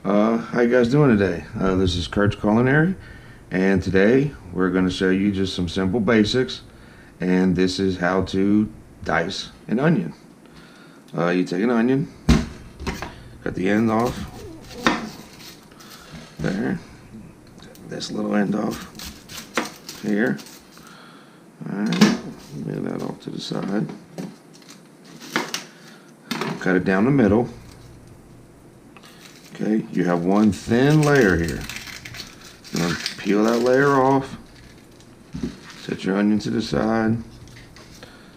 How you guys doing today? This is Kurt's Culinary, and today we're going to show you just some simple basics, and this is how to dice an onion. You take an onion, cut the end off, there, this little end off, here, alright, move that off to the side, cut it down the middle. Okay, you have one thin layer here. You're going to peel that layer off, set your onion to the side.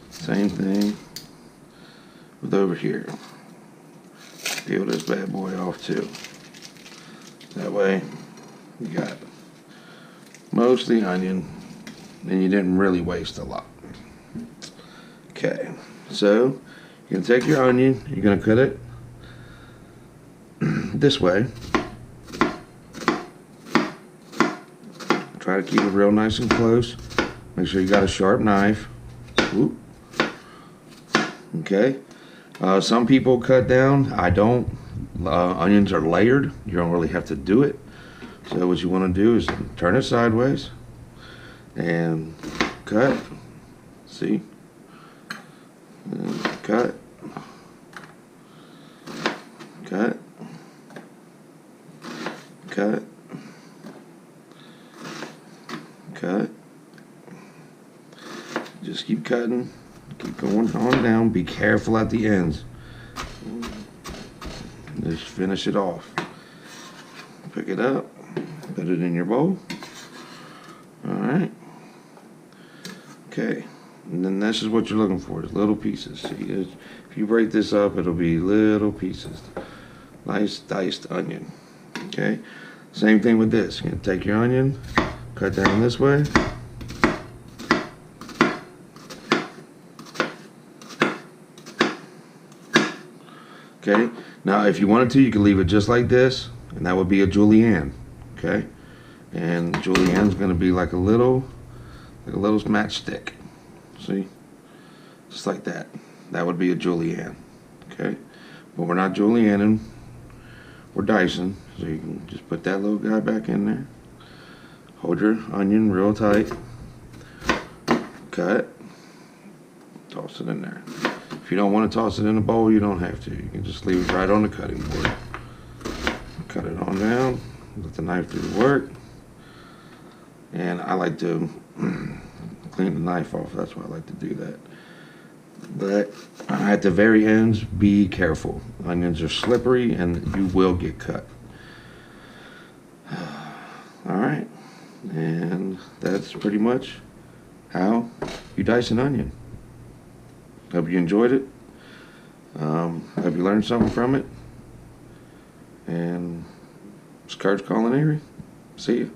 Same thing with over here. Peel this bad boy off too. That way you got most of the onion and you didn't really waste a lot. Okay, so you're going to take your onion, you're going to cut it this way. Try to keep it real nice and close. Make sure you got a sharp knife. Whoop. Okay. Some people cut down. I don't. Onions are layered. You don't really have to do it. So what you want to do is turn it sideways and cut. See? And cut. Cut. Cut, cut, just keep cutting, keep going on down, be careful at the ends, just finish it off, pick it up, put it in your bowl, alright, okay, and then this is what you're looking for, is little pieces. See, if you break this up, it'll be little pieces, nice diced onion. Okay, same thing with this. You're going to take your onion, cut down this way. Okay, now if you wanted to, you could leave it just like this, and that would be a julienne. Okay, and julienne's going to be like a little matchstick. See, just like that. That would be a julienne. Okay, but we're not julienning. We're dicing, so you can just put that little guy back in there. Hold your onion real tight. Cut. Toss it in there. If you don't want to toss it in a bowl, you don't have to. You can just leave it right on the cutting board. Cut it on down. Let the knife do the work. And I like to clean the knife off. That's why I like to do that. But at the very ends, be careful. Onions are slippery and you will get cut. Alright, and that's pretty much how you dice an onion. Hope you enjoyed it. Hope you learned something from it. And it's Kurt's Culinary. See ya.